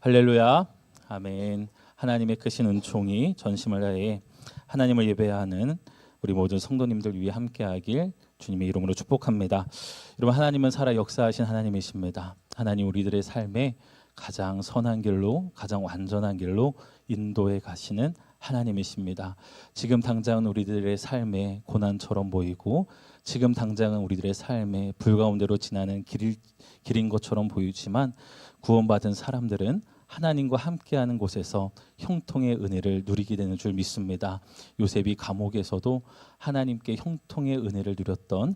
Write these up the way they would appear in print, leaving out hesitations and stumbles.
할렐루야, 아멘. 하나님의 크신 은총이 전심을 다해 하나님을 예배하는 우리 모든 성도님들 위해 함께하길 주님의 이름으로 축복합니다. 여러분, 하나님은 살아 역사하신 하나님이십니다. 하나님 우리들의 삶에 가장 선한 길로, 가장 완전한 길로 인도해 가시는 하나님이십니다. 지금 당장은 우리들의 삶에 고난처럼 보이고, 지금 당장은 우리들의 삶에 불 가운데로 지나는 길인 것처럼 보이지만, 구원받은 사람들은 하나님과 함께하는 곳에서 형통의 은혜를 누리게 되는 줄 믿습니다. 요셉이 감옥에서도 하나님께 형통의 은혜를 누렸던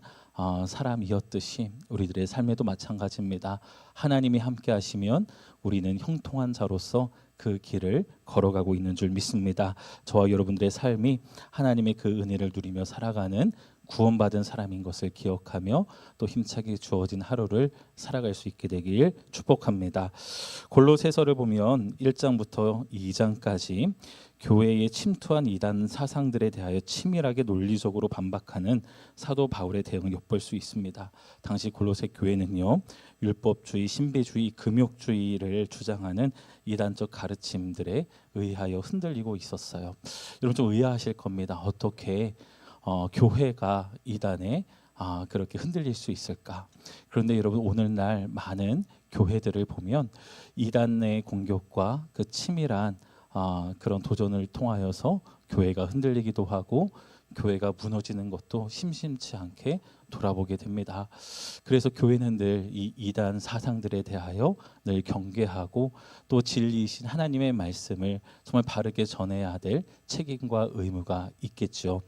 사람이었듯이 우리들의 삶에도 마찬가지입니다. 하나님이 함께하시면 우리는 형통한 자로서 그 길을 걸어가고 있는 줄 믿습니다. 저와 여러분들의 삶이 하나님의 그 은혜를 누리며 살아가는 구원받은 사람인 것을 기억하며 또 힘차게 주어진 하루를 살아갈 수 있게 되길 축복합니다. 골로새서를 보면 1장부터 2장까지 교회에 침투한 이단 사상들에 대하여 치밀하게 논리적으로 반박하는 사도 바울의 대응을 엿볼 수 있습니다. 당시 골로새 교회는요, 율법주의, 신비주의, 금욕주의를 주장하는 이단적 가르침들에 의하여 흔들리고 있었어요. 여러분 좀 의아하실 겁니다. 어떻게 교회가 이단에 그렇게 흔들릴 수 있을까? 그런데 여러분, 오늘날 많은 교회들을 보면 이단의 공격과 그 치밀한 그런 도전을 통하여서 교회가 흔들리기도 하고 교회가 무너지는 것도 심심치 않게 돌아보게 됩니다. 그래서 교회는 늘 이 이단 사상들에 대하여 늘 경계하고 또 진리이신 하나님의 말씀을 정말 바르게 전해야 될 책임과 의무가 있겠죠.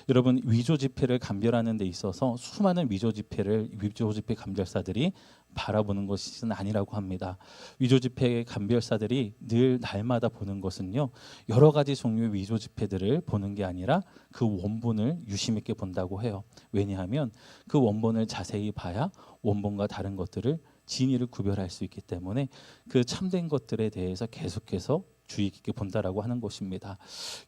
여러분, 위조 지폐를 감별하는 데 있어서 수많은 위조 지폐 감별사들이 바라보는 것은 아니라고 합니다. 위조 지폐 감별사들이 늘 날마다 보는 것은요, 여러 가지 종류의 위조 지폐들을 보는 게 아니라 그 원본을 유심 있게 본다고 해요. 왜냐하면 그 원본을 자세히 봐야 원본과 다른 것들을 진위를 구별할 수 있기 때문에 그 참된 것들에 대해서 계속해서 주의 깊게 본다라고 하는 것입니다.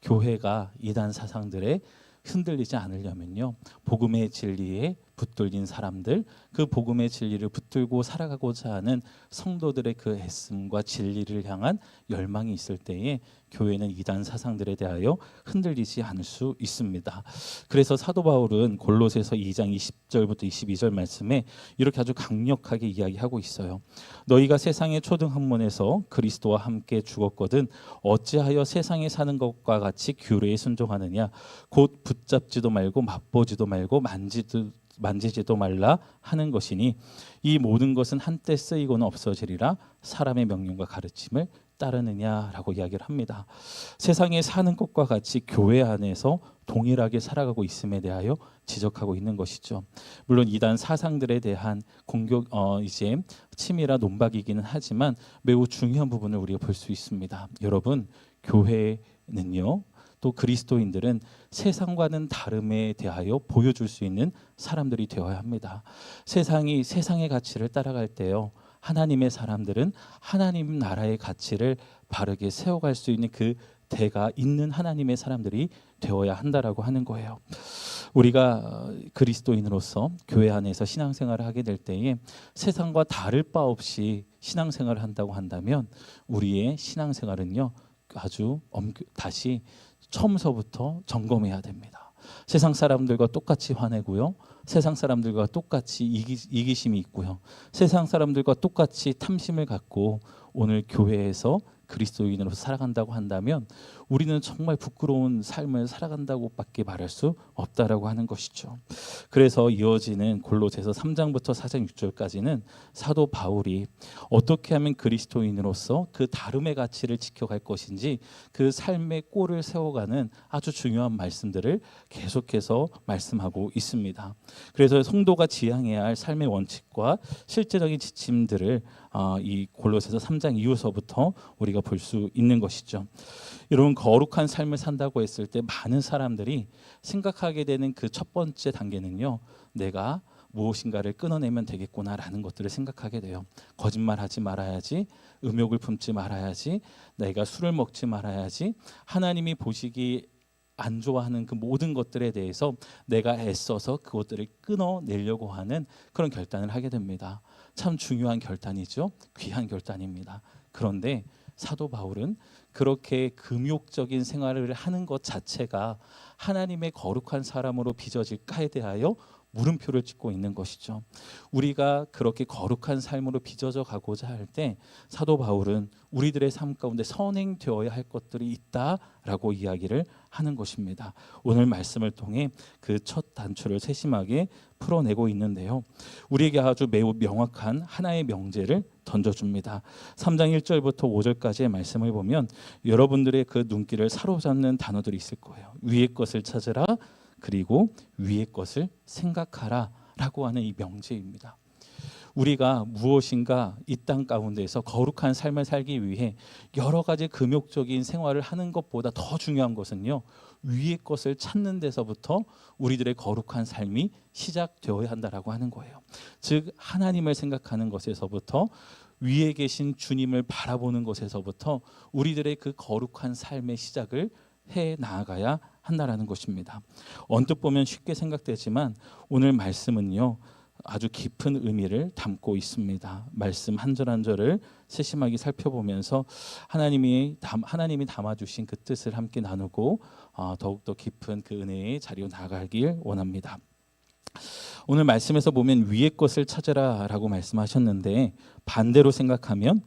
교회가 이단 사상들에 흔들리지 않으려면요, 복음의 진리에 붙들린 사람들, 그 복음의 진리를 붙들고 살아가고자 하는 성도들의 그 애씀과 진리를 향한 열망이 있을 때에 교회는 이단 사상들에 대하여 흔들리지 않을 수 있습니다. 그래서 사도 바울은 골로새서 2장 20절부터 22절 말씀에 이렇게 아주 강력하게 이야기하고 있어요. 너희가 세상의 초등학문에서 그리스도와 함께 죽었거든 어찌하여 세상에 사는 것과 같이 규례에 순종하느냐? 곧 붙잡지도 말고 맛보지도 말고 만지지도 말라 하는 것이니 이 모든 것은 한때 쓰이고는 없어지리라. 사람의 명령과 가르침을 따르느냐라고 이야기를 합니다. 세상에 사는 것과 같이 교회 안에서 동일하게 살아가고 있음에 대하여 지적하고 있는 것이죠. 물론 이단 사상들에 대한 공격 이제 치밀한 논박이기는 하지만 매우 중요한 부분을 우리가 볼 수 있습니다. 여러분, 교회는요, 또 그리스도인들은 세상과는 다름에 대하여 보여줄 수 있는 사람들이 되어야 합니다. 세상이 세상의 가치를 따라갈 때요, 하나님의 사람들은 하나님 나라의 가치를 바르게 세워갈 수 있는 그 대가 있는 하나님의 사람들이 되어야 한다라고 하는 거예요. 우리가 그리스도인으로서 교회 안에서 신앙생활을 하게 될 때에 세상과 다를 바 없이 신앙생활을 한다고 한다면 우리의 신앙생활은요, 아주 다시 처음서부터 점검해야 됩니다. 세상 사람들과 똑같이 화내고요, 세상 사람들과 똑같이 이기심이 있고요, 세상 사람들과 똑같이 탐심을 갖고 오늘 교회에서 그리스도인으로서 살아간다고 한다면 우리는 정말 부끄러운 삶을 살아간다고 밖에 말할 수 없다라고 하는 것이죠. 그래서 이어지는 골로새서 3장부터 4장 6절까지는 사도 바울이 어떻게 하면 그리스도인으로서 그 다름의 가치를 지켜갈 것인지 그 삶의 꼴을 세워가는 아주 중요한 말씀들을 계속해서 말씀하고 있습니다. 그래서 성도가 지향해야 할 삶의 원칙과 실제적인 지침들을 이 골로새서 3장 이후서부터 우리가 볼 수 있는 것이죠. 여러분, 거룩한 삶을 산다고 했을 때 많은 사람들이 생각하게 되는 그 첫 번째 단계는요, 내가 무엇인가를 끊어내면 되겠구나라는 것들을 생각하게 돼요. 거짓말하지 말아야지, 음욕을 품지 말아야지, 내가 술을 먹지 말아야지, 하나님이 보시기 안 좋아하는 그 모든 것들에 대해서 내가 애써서 그것들을 끊어내려고 하는 그런 결단을 하게 됩니다. 참 중요한 결단이죠. 귀한 결단입니다. 그런데 사도 바울은 그렇게 금욕적인 생활을 하는 것 자체가 하나님의 거룩한 사람으로 빚어질까에 대하여 물음표를 찍고 있는 것이죠. 우리가 그렇게 거룩한 삶으로 빚어져 가고자 할 때 사도 바울은 우리들의 삶 가운데 선행되어야 할 것들이 있다라고 이야기를 하는 것입니다. 오늘 말씀을 통해 그 첫 단추를 세심하게 풀어내고 있는데요. 우리에게 아주 매우 명확한 하나의 명제를 던져줍니다. 3장 1절부터 5절까지의 말씀을 보면 여러분들의 그 눈길을 사로잡는 단어들이 있을 거예요. 위의 것을 찾으라, 그리고 위의 것을 생각하라 라고 하는 이 명제입니다. 우리가 무엇인가 이 땅 가운데서 거룩한 삶을 살기 위해 여러 가지 금욕적인 생활을 하는 것보다 더 중요한 것은요, 위의 것을 찾는 데서부터 우리들의 거룩한 삶이 시작되어야 한다라고 하는 거예요. 즉 하나님을 생각하는 것에서부터, 위에 계신 주님을 바라보는 것에서부터 우리들의 그 거룩한 삶의 시작을 해 나아가야 한다라는 것입니다. 언뜻 보면 쉽게 생각되지만 오늘 말씀은요, 아주 깊은 의미를 담고 있습니다. 말씀 한 절 한 절을 세심하게 살펴보면서 하나님이 담아주신 그 뜻을 함께 나누고 더욱더 깊은 그 은혜의 자리로 나아가길 원합니다. 오늘 말씀에서 보면 위의 것을 찾으라 라고 말씀하셨는데, 반대로 생각하면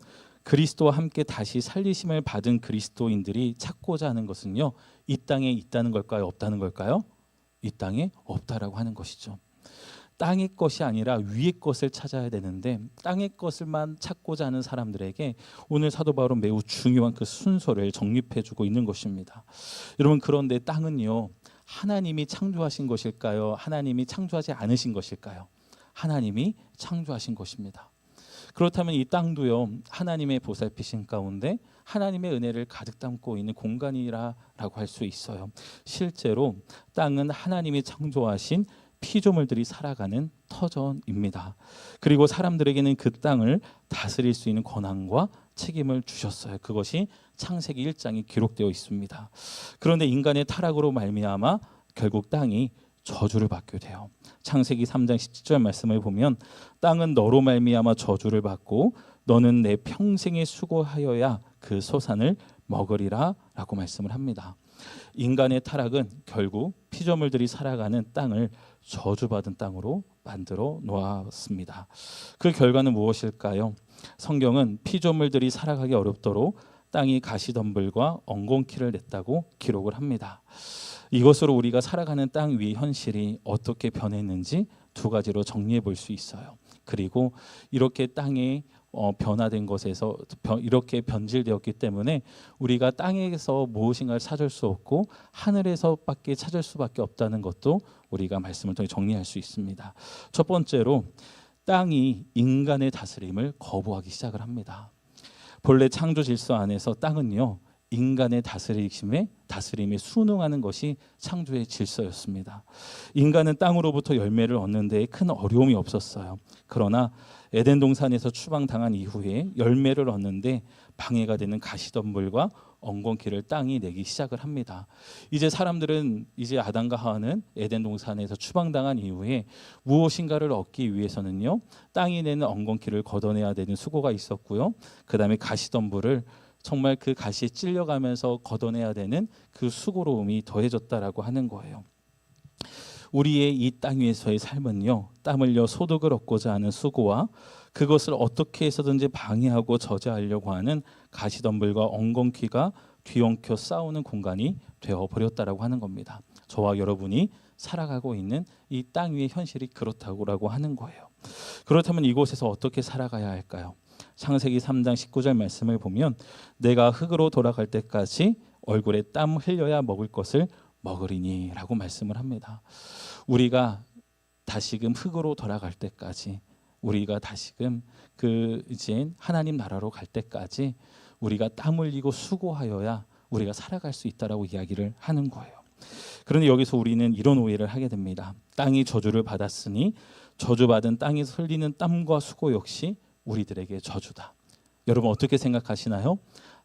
그리스도와 함께 다시 살리심을 받은 그리스도인들이 찾고자 하는 것은요, 이 땅에 있다는 걸까요? 없다는 걸까요? 이 땅에 없다라고 하는 것이죠. 땅의 것이 아니라 위의 것을 찾아야 되는데 땅의 것을만 찾고자 하는 사람들에게 오늘 사도 바울은 매우 중요한 그 순서를 정립해주고 있는 것입니다. 여러분, 그런데 땅은요, 하나님이 창조하신 것일까요? 하나님이 창조하지 않으신 것일까요? 하나님이 창조하신 것입니다. 그렇다면 이 땅도요, 하나님의 보살피심 가운데 하나님의 은혜를 가득 담고 있는 공간이라고 할 수 있어요. 실제로 땅은 하나님이 창조하신 피조물들이 살아가는 터전입니다. 그리고 사람들에게는 그 땅을 다스릴 수 있는 권한과 책임을 주셨어요. 그것이 창세기 1장에 기록되어 있습니다. 그런데 인간의 타락으로 말미암아 결국 땅이 저주를 받게 돼요. 창세기 3장 17절 말씀을 보면 땅은 너로 말미암아 저주를 받고 너는 내 평생에 수고하여야 그 소산을 먹으리라 라고 말씀을 합니다. 인간의 타락은 결국 피조물들이 살아가는 땅을 저주받은 땅으로 만들어 놓았습니다. 그 결과는 무엇일까요? 성경은 피조물들이 살아가기 어렵도록 땅이 가시덤불과 엉겅퀴를 냈다고 기록을 합니다. 이것으로 우리가 살아가는 땅 위의 현실이 어떻게 변했는지 두 가지로 정리해 볼 수 있어요. 그리고 이렇게 땅에 변화된 것에서 이렇게 변질되었기 때문에 우리가 땅에서 무엇인가를 찾을 수 없고 하늘에서밖에 찾을 수밖에 없다는 것도 우리가 말씀을 통해 정리할 수 있습니다. 첫 번째로 땅이 인간의 다스림을 거부하기 시작을 합니다. 본래 창조 질서 안에서 땅은요, 인간의 다스림에 순응하는 것이 창조의 질서였습니다. 인간은 땅으로부터 열매를 얻는 데에 큰 어려움이 없었어요. 그러나 에덴 동산에서 추방당한 이후에 열매를 얻는데 방해가 되는 가시덤불과 엉겅퀴를 땅이 내기 시작을 합니다. 이제 사람들은, 이제 아담과 하와는 에덴 동산에서 추방당한 이후에 무엇인가를 얻기 위해서는요, 땅이 내는 엉겅퀴를 걷어내야 되는 수고가 있었고요, 그 다음에 가시덤불을 정말 그 가시에 찔려가면서 걷어내야 되는 그 수고로움이 더해졌다라고 하는 거예요. 우리의 이 땅 위에서의 삶은요, 땀 흘려 소득을 얻고자 하는 수고와 그것을 어떻게 해서든지 방해하고 저지하려고 하는 가시덤불과 엉겅퀴가 뒤엉켜 싸우는 공간이 되어버렸다라고 하는 겁니다. 저와 여러분이 살아가고 있는 이 땅 위의 현실이 그렇다고 하는 거예요. 그렇다면 이곳에서 어떻게 살아가야 할까요? 창세기 3장 19절 말씀을 보면 내가 흙으로 돌아갈 때까지 얼굴에 땀 흘려야 먹을 것을 먹으리니 라고 말씀을 합니다. 우리가 다시금 흙으로 돌아갈 때까지, 우리가 다시금 이제 하나님 나라로 갈 때까지 우리가 땀 흘리고 수고하여야 우리가 살아갈 수 있다라고 이야기를 하는 거예요. 그런데 여기서 우리는 이런 오해를 하게 됩니다. 땅이 저주를 받았으니 저주받은 땅에서 흘리는 땀과 수고 역시 우리들에게 저주다. 여러분 어떻게 생각하시나요?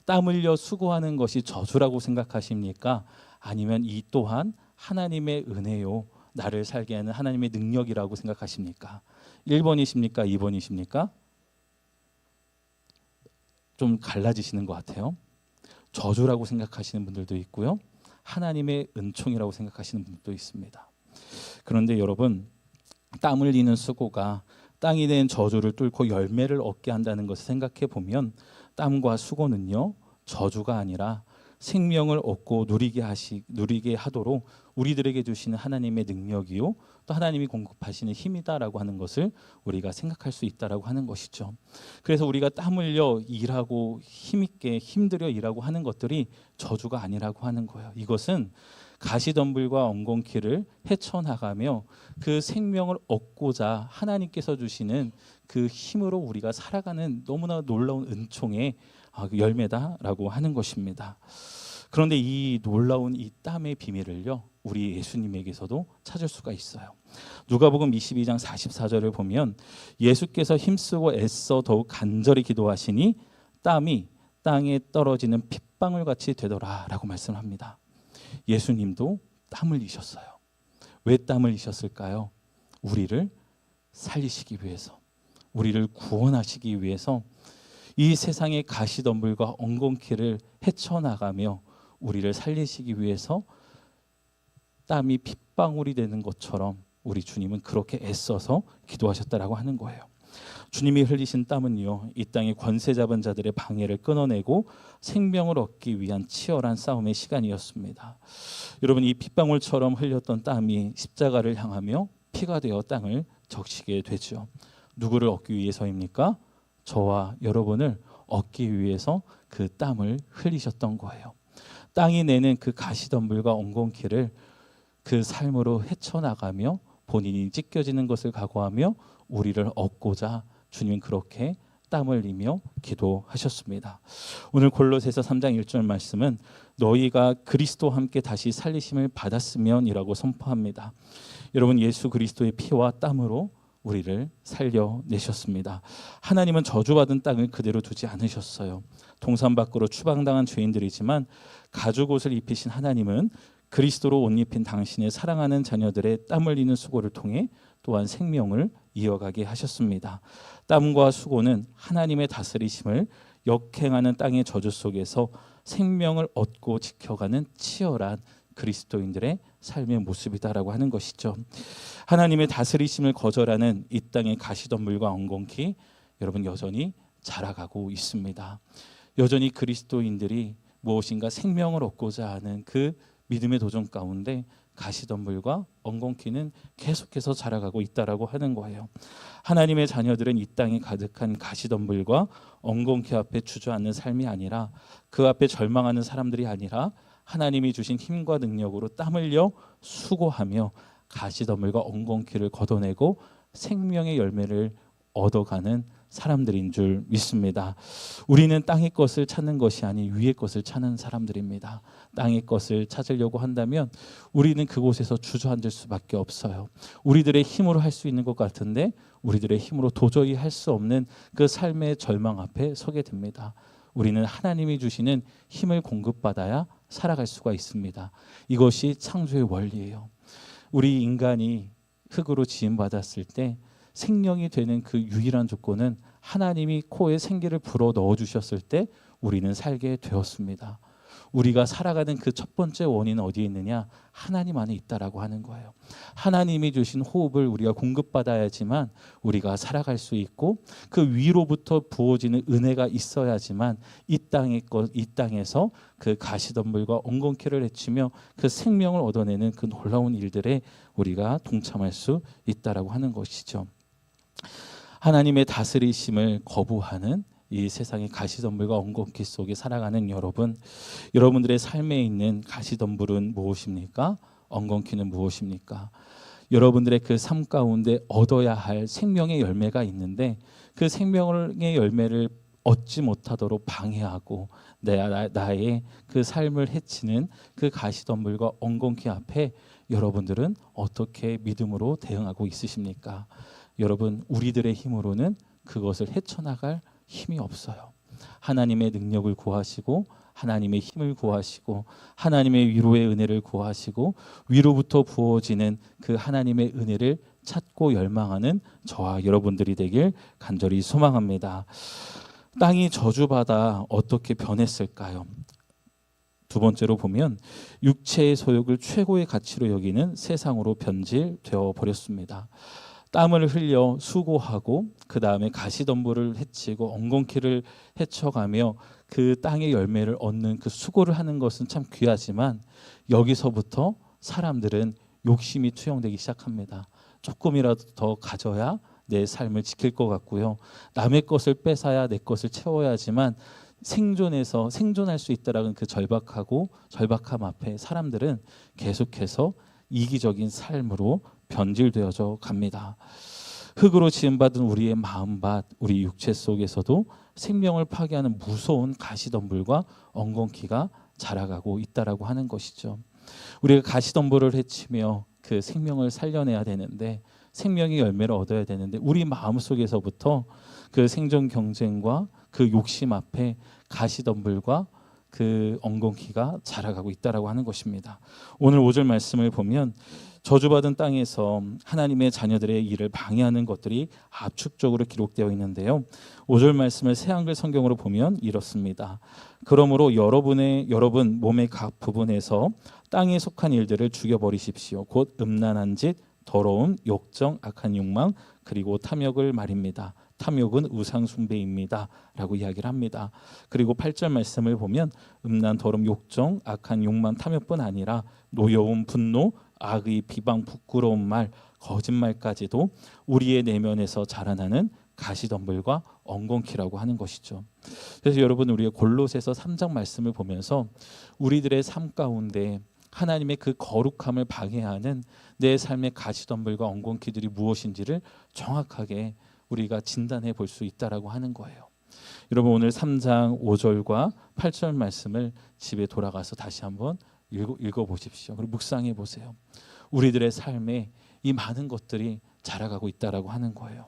땀 흘려 수고하는 것이 저주라고 생각하십니까? 아니면 이 또한 하나님의 은혜요, 나를 살게 하는 하나님의 능력이라고 생각하십니까? 1번이십니까? 2번이십니까? 좀 갈라지시는 것 같아요. 저주라고 생각하시는 분들도 있고요. 하나님의 은총이라고 생각하시는 분들도 있습니다. 그런데 여러분, 땀 흘리는 수고가 땅이 낸 저주를 뚫고 열매를 얻게 한다는 것을 생각해 보면 땀과 수고는요, 저주가 아니라 생명을 얻고 누리게 하도록 우리들에게 주시는 하나님의 능력이요, 또 하나님이 공급하시는 힘이다라고 하는 것을 우리가 생각할 수 있다라고 하는 것이죠. 그래서 우리가 땀 흘려 일하고 힘있게 힘들여 일하고 하는 것들이 저주가 아니라고 하는 거예요. 이것은 가시덤불과 엉겅퀴를 헤쳐나가며 그 생명을 얻고자 하나님께서 주시는 그 힘으로 우리가 살아가는 너무나 놀라운 은총의 열매다라고 하는 것입니다. 그런데 이 놀라운 이 땀의 비밀을요, 우리 예수님에게서도 찾을 수가 있어요. 누가복음 22장 44절을 보면 예수께서 힘쓰고 애써 더욱 간절히 기도하시니 땀이 땅에 떨어지는 핏방울 같이 되더라라고 말씀합니다. 예수님도 땀을 흘리셨어요. 왜 땀을 흘리셨을까요? 우리를 살리시기 위해서, 우리를 구원하시기 위해서 이 세상의 가시덤불과 엉겅퀴를 헤쳐나가며 우리를 살리시기 위해서 땀이 핏방울이 되는 것처럼 우리 주님은 그렇게 애써서 기도하셨다라고 하는 거예요. 주님이 흘리신 땀은요, 이 땅의 권세 잡은 자들의 방해를 끊어내고 생명을 얻기 위한 치열한 싸움의 시간이었습니다. 여러분, 이 핏방울처럼 흘렸던 땀이 십자가를 향하며 피가 되어 땅을 적시게 되죠. 누구를 얻기 위해서입니까? 저와 여러분을 얻기 위해서 그 땀을 흘리셨던 거예요. 땅이 내는 그 가시덤불과 엉겅퀴를 그 삶으로 헤쳐나가며 본인이 찢겨지는 것을 각오하며 우리를 얻고자 주님은 그렇게 땀을 흘리며 기도하셨습니다. 오늘 골로새서 3장 1절 말씀은 너희가 그리스도와 함께 다시 살리심을 받았으면이라고 선포합니다. 여러분, 예수 그리스도의 피와 땀으로 우리를 살려내셨습니다. 하나님은 저주받은 땅을 그대로 두지 않으셨어요. 동산 밖으로 추방당한 죄인들이지만 가죽 옷을 입히신 하나님은 그리스도로 옷 입힌 당신의 사랑하는 자녀들의 땀 흘리는 수고를 통해 또한 생명을 이어가게 하셨습니다. 땀과 수고는 하나님의 다스리심을 역행하는 땅의 저주 속에서 생명을 얻고 지켜가는 치열한 그리스도인들의 삶의 모습이다라고 하는 것이죠. 하나님의 다스리심을 거절하는 이 땅의 가시덤불과 엉겅퀴, 여러분 여전히 자라가고 있습니다. 여전히 그리스도인들이 무엇인가 생명을 얻고자 하는 그 믿음의 도전 가운데 가시덤불과 엉겅퀴는 계속해서 자라가고 있다라고 하는 거예요. 하나님의 자녀들은 이 땅에 가득한 가시덤불과 엉겅퀴 앞에 주저앉는 삶이 아니라, 그 앞에 절망하는 사람들이 아니라 하나님이 주신 힘과 능력으로 땀 흘려 수고하며 가시덤불과 엉겅퀴를 걷어내고 생명의 열매를 얻어가는 사람들인 줄 믿습니다. 우리는 땅의 것을 찾는 것이 아닌 위의 것을 찾는 사람들입니다. 땅의 것을 찾으려고 한다면 우리는 그곳에서 주저앉을 수밖에 없어요. 우리들의 힘으로 할 수 있는 것 같은데 우리들의 힘으로 도저히 할 수 없는 그 삶의 절망 앞에 서게 됩니다. 우리는 하나님이 주시는 힘을 공급받아야 살아갈 수가 있습니다. 이것이 창조의 원리예요. 우리 인간이 흙으로 지음받았을 때 생명이 되는 그 유일한 조건은 하나님이 코에 생기를 불어 넣어주셨을 때 우리는 살게 되었습니다. 우리가 살아가는 그 첫 번째 원인은 어디에 있느냐? 하나님 안에 있다라고 하는 거예요. 하나님이 주신 호흡을 우리가 공급받아야지만 우리가 살아갈 수 있고, 그 위로부터 부어지는 은혜가 있어야지만 이 땅에서 그 가시덤불과 엉겅퀴를 헤치며 그 생명을 얻어내는 그 놀라운 일들에 우리가 동참할 수 있다라고 하는 것이죠. 하나님의 다스리심을 거부하는 이 세상의 가시덤불과 엉겅퀴 속에 살아가는 여러분들의 삶에 있는 가시덤불은 무엇입니까? 엉겅퀴는 무엇입니까? 여러분들의 그 삶 가운데 얻어야 할 생명의 열매가 있는데 그 생명의 열매를 얻지 못하도록 방해하고 나의 그 삶을 해치는 그 가시덤불과 엉겅퀴 앞에 여러분들은 어떻게 믿음으로 대응하고 있으십니까? 여러분, 우리들의 힘으로는 그것을 헤쳐나갈 힘이 없어요. 하나님의 능력을 구하시고 하나님의 힘을 구하시고 하나님의 위로의 은혜를 구하시고 위로부터 부어지는 그 하나님의 은혜를 찾고 열망하는 저와 여러분들이 되길 간절히 소망합니다. 땅이 저주받아 어떻게 변했을까요? 두 번째로 보면 육체의 소욕을 최고의 가치로 여기는 세상으로 변질되어 버렸습니다. 땀을 흘려 수고하고 그 다음에 가시덤불을 헤치고 엉겅퀴를 헤쳐가며 그 땅의 열매를 얻는 그 수고를 하는 것은 참 귀하지만 여기서부터 사람들은 욕심이 투영되기 시작합니다. 조금이라도 더 가져야 내 삶을 지킬 것 같고요. 남의 것을 뺏어야 내 것을 채워야지만 생존할 수 있다라는 그 절박함 앞에 사람들은 계속해서 이기적인 삶으로 변질되어져 갑니다. 흙으로 지음받은 우리의 마음밭, 우리 육체 속에서도 생명을 파괴하는 무서운 가시덤불과 엉겅퀴가 자라가고 있다라고 하는 것이죠. 우리가 가시덤불을 헤치며 그 생명을 살려내야 되는데, 생명의 열매를 얻어야 되는데, 우리 마음 속에서부터 그 생존 경쟁과 그 욕심 앞에 가시덤불과 그 엉겅퀴가 자라가고 있다라고 하는 것입니다. 오늘 5절 말씀을 보면 저주받은 땅에서 하나님의 자녀들의 일을 방해하는 것들이 압축적으로 기록되어 있는데요. 5절 말씀을 새한글 성경으로 보면 이렇습니다. 그러므로 여러분 몸의 각 부분에서 땅에 속한 일들을 죽여버리십시오. 곧 음란한 짓, 더러움, 욕정, 악한 욕망, 그리고 탐욕을 말입니다. 탐욕은 우상 숭배입니다 라고 이야기를 합니다. 그리고 8절 말씀을 보면 음란, 더러움, 욕정, 악한 욕망, 탐욕뿐 아니라 노여움, 분노, 악의, 비방, 부끄러운 말, 거짓말까지도 우리의 내면에서 자라나는 가시덤불과 엉겅퀴라고 하는 것이죠. 그래서 여러분, 우리의 골로새서 3장 말씀을 보면서 우리들의 삶 가운데 하나님의 그 거룩함을 방해하는 내 삶의 가시덤불과 엉겅퀴들이 무엇인지를 정확하게 우리가 진단해 볼 수 있다라고 하는 거예요. 여러분, 오늘 3장 5절과 8절 말씀을 집에 돌아가서 다시 한번 읽어 보십시오. 그리고 묵상해 보세요. 우리들의 삶에 이 많은 것들이 자라가고 있다라고 하는 거예요.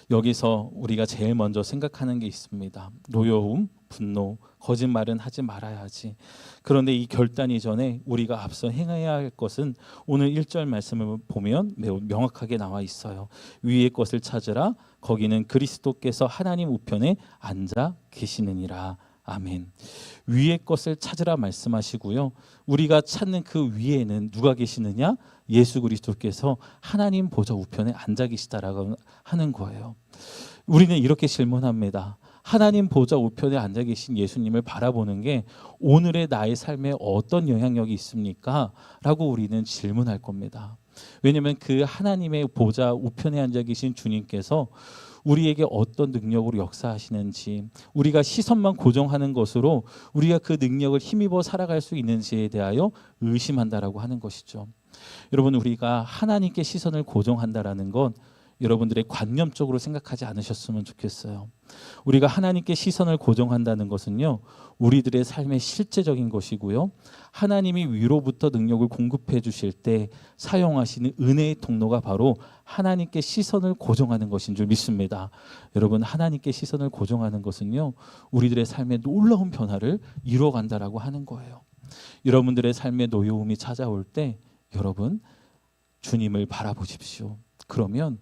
여기서 우리가 제일 먼저 생각하는 게 있습니다. 노여움, 분노, 거짓말은 하지 말아야 하지. 그런데 이 결단 이전에 우리가 앞서 행해야 할 것은 오늘 1절 말씀을 보면 매우 명확하게 나와 있어요. 위의 것을 찾으라. 거기는 그리스도께서 하나님 우편에 앉아 계시느니라. 아멘. 위의 것을 찾으라 말씀하시고요. 우리가 찾는 그 위에는 누가 계시느냐? 예수 그리스도께서 하나님 보좌 우편에 앉아 계시다라고 하는 거예요. 우리는 이렇게 질문합니다. 하나님 보좌 우편에 앉아 계신 예수님을 바라보는 게 오늘의 나의 삶에 어떤 영향력이 있습니까? 라고 우리는 질문할 겁니다. 왜냐하면 그 하나님의 보좌 우편에 앉아 계신 주님께서 우리에게 어떤 능력으로 역사하시는지, 우리가 시선만 고정하는 것으로 우리가 그 능력을 힘입어 살아갈 수 있는지에 대하여 의심한다라고 하는 것이죠. 여러분, 우리가 하나님께 시선을 고정한다라는 건 여러분들의 관념적으로 생각하지 않으셨으면 좋겠어요. 우리가 하나님께 시선을 고정한다는 것은요, 우리들의 삶의 실제적인 것이고요, 하나님이 위로부터 능력을 공급해 주실 때 사용하시는 은혜의 통로가 바로 하나님께 시선을 고정하는 것인 줄 믿습니다. 여러분, 하나님께 시선을 고정하는 것은요, 우리들의 삶에 놀라운 변화를 이루어간다라고 하는 거예요. 여러분들의 삶에 노여움이 찾아올 때 여러분, 주님을 바라보십시오. 그러면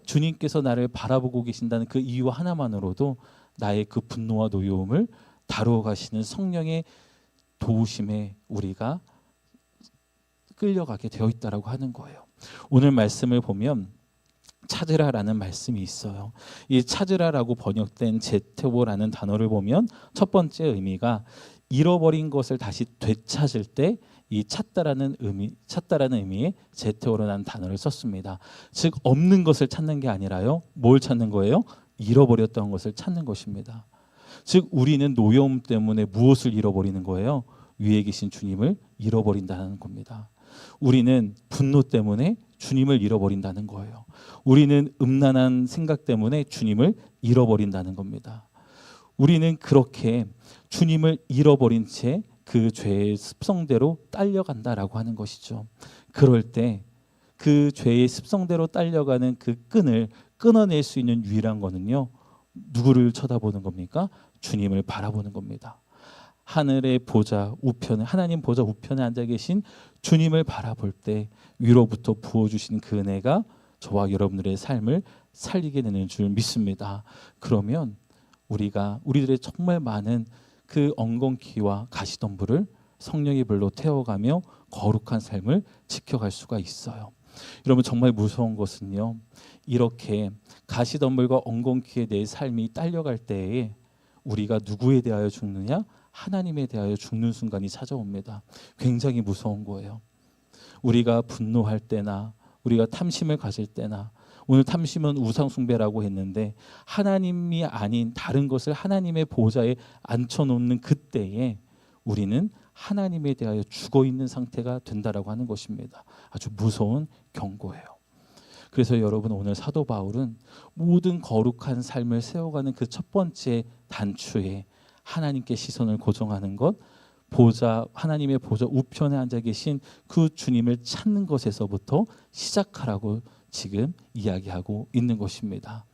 주님께서 나를 바라보고 계신다는 그 이유 하나만으로도 나의 그 분노와 노여움을 다루어 가시는 성령의 도우심에 우리가 끌려가게 되어 있다라고 하는 거예요. 오늘 말씀을 보면 찾으라라는 말씀이 있어요. 이 찾으라라고 번역된 제테오라는 단어를 보면 첫 번째 의미가 잃어버린 것을 다시 되찾을 때 이 찾다라는 의미의 제테오라는 단어를 썼습니다. 즉, 없는 것을 찾는 게 아니라요, 뭘 찾는 거예요? 잃어버렸던 것을 찾는 것입니다. 즉, 우리는 노여움 때문에 무엇을 잃어버리는 거예요? 위에 계신 주님을 잃어버린다는 겁니다. 우리는 분노 때문에 주님을 잃어버린다는 거예요. 우리는 음란한 생각 때문에 주님을 잃어버린다는 겁니다. 우리는 그렇게 주님을 잃어버린 채 그 죄의 습성대로 딸려간다라고 하는 것이죠. 그럴 때 그 죄의 습성대로 딸려가는 그 끈을 끊어낼 수 있는 유일한 거는요, 누구를 쳐다보는 겁니까? 주님을 바라보는 겁니다. 하늘의 보좌 우편에, 하나님 보좌 우편에 앉아 계신 주님을 바라볼 때 위로부터 부어주신 그 은혜가 저와 여러분들의 삶을 살리게 되는 줄 믿습니다. 그러면 우리들의 정말 많은 그 엉겅퀴와 가시덤불을 성령의 불로 태워가며 거룩한 삶을 지켜갈 수가 있어요. 여러분, 정말 무서운 것은요, 이렇게 가시덤불과 엉겅퀴에 내 삶이 딸려갈 때에 우리가 누구에 대하여 죽느냐? 하나님에 대하여 죽는 순간이 찾아옵니다. 굉장히 무서운 거예요. 우리가 분노할 때나 우리가 탐심을 가질 때나, 오늘 탐심은 우상숭배라고 했는데 하나님이 아닌 다른 것을 하나님의 보좌에 앉혀놓는 그때에 우리는 하나님에 대하여 죽어있는 상태가 된다라고 하는 것입니다. 아주 무서운 경고예요. 그래서 여러분, 오늘 사도 바울은 모든 거룩한 삶을 세워가는 그 첫 번째 단추에 하나님께 시선을 고정하는 것, 하나님의 보좌 우편에 앉아 계신 그 주님을 찾는 것에서부터 시작하라고 지금 이야기하고 있는 것입니다.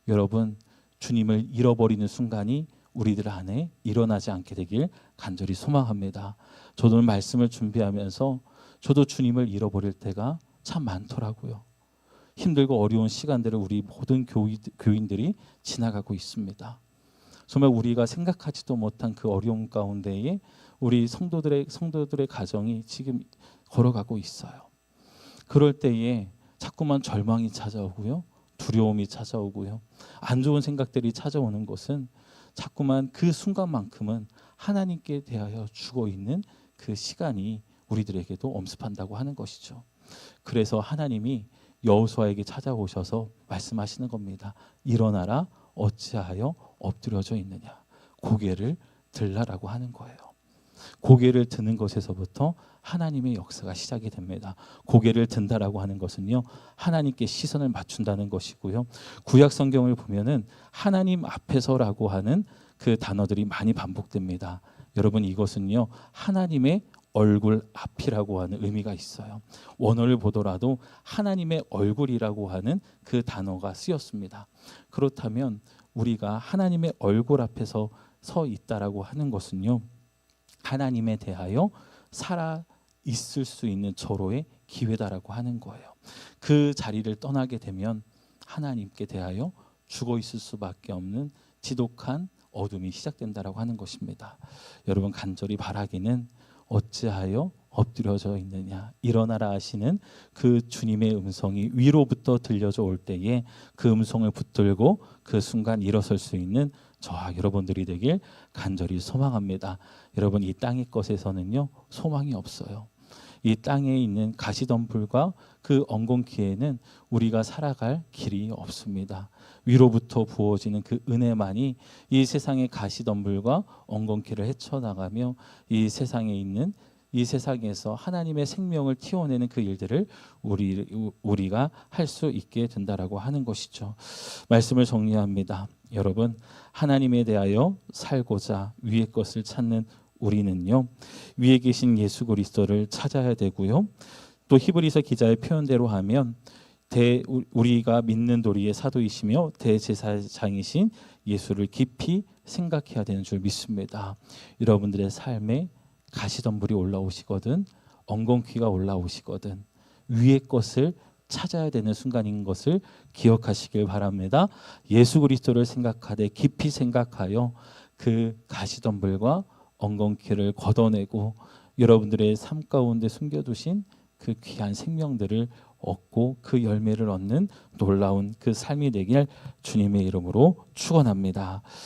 여러분, 주님을 잃어버리는 순간이 우리들 안에 일어나지 않게 되길 간절히 소망합니다. 저도 말씀을 준비하면서 저도 주님을 잃어버릴 때가 참 많더라고요. 힘들고 어려운 시간들을 우리 모든 교인들이 지나가고 있습니다. 정말 우리가 생각하지도 못한 그 어려움 가운데에 우리 성도들의 가정이 지금 걸어가고 있어요. 그럴 때에 자꾸만 절망이 찾아오고요, 두려움이 찾아오고요, 안 좋은 생각들이 찾아오는 것은 자꾸만 그 순간만큼은 하나님께 대하여 죽어 있는 그 시간이 우리들에게도 엄습한다고 하는 것이죠. 그래서 하나님이 여호수아에게 찾아오셔서 말씀하시는 겁니다. 일어나라, 어찌하여 엎드려져 있느냐, 고개를 들라라고 하는 거예요. 고개를 드는 것에서부터 하나님의 역사가 시작이 됩니다. 고개를 든다라고 하는 것은요, 하나님께 시선을 맞춘다는 것이고요. 구약 성경을 보면은 하나님 앞에서라고 하는 그 단어들이 많이 반복됩니다. 여러분, 이것은요, 하나님의 얼굴 앞이라고 하는 의미가 있어요. 원어를 보더라도 하나님의 얼굴이라고 하는 그 단어가 쓰였습니다. 그렇다면 우리가 하나님의 얼굴 앞에서 서 있다라고 하는 것은요, 하나님에 대하여 살아 있을 수 있는 절호의 기회다라고 하는 거예요. 그 자리를 떠나게 되면 하나님께 대하여 죽어 있을 수밖에 없는 지독한 어둠이 시작된다라고 하는 것입니다. 여러분, 간절히 바라기는 어찌하여 엎드려져 있느냐, 일어나라 하시는 그 주님의 음성이 위로부터 들려져 올 때에 그 음성을 붙들고 그 순간 일어설 수 있는 저와 여러분들이 되길 간절히 소망합니다. 여러분, 이 땅의 것에서는요, 소망이 없어요. 이 땅에 있는 가시덤불과 그 엉겅퀴에는 우리가 살아갈 길이 없습니다. 위로부터 부어지는 그 은혜만이 이 세상의 가시덤불과 엉겅퀴를 헤쳐나가며 이 세상에서 하나님의 생명을 튀어내는 그 일들을 우리가 할 수 있게 된다라고 하는 것이죠. 말씀을 정리합니다. 여러분, 하나님에 대하여 살고자 위의 것을 찾는 우리는요, 위에 계신 예수 그리스도를 찾아야 되고요, 또 히브리서 기자의 표현대로 하면 우리가 믿는 도리의 사도이시며 대제사장이신 예수를 깊이 생각해야 되는 줄 믿습니다. 여러분들의 삶에 가시덤불이 올라오시거든, 엉겅퀴가 올라오시거든, 위의 것을 찾아야 되는 순간인 것을 기억하시길 바랍니다. 예수 그리스도를 생각하되 깊이 생각하여 그 가시덤불과 엉겅퀴를 걷어내고 여러분들의 삶 가운데 숨겨두신 그 귀한 생명들을 얻고 그 열매를 얻는 놀라운 그 삶이 되길 주님의 이름으로 축원합니다.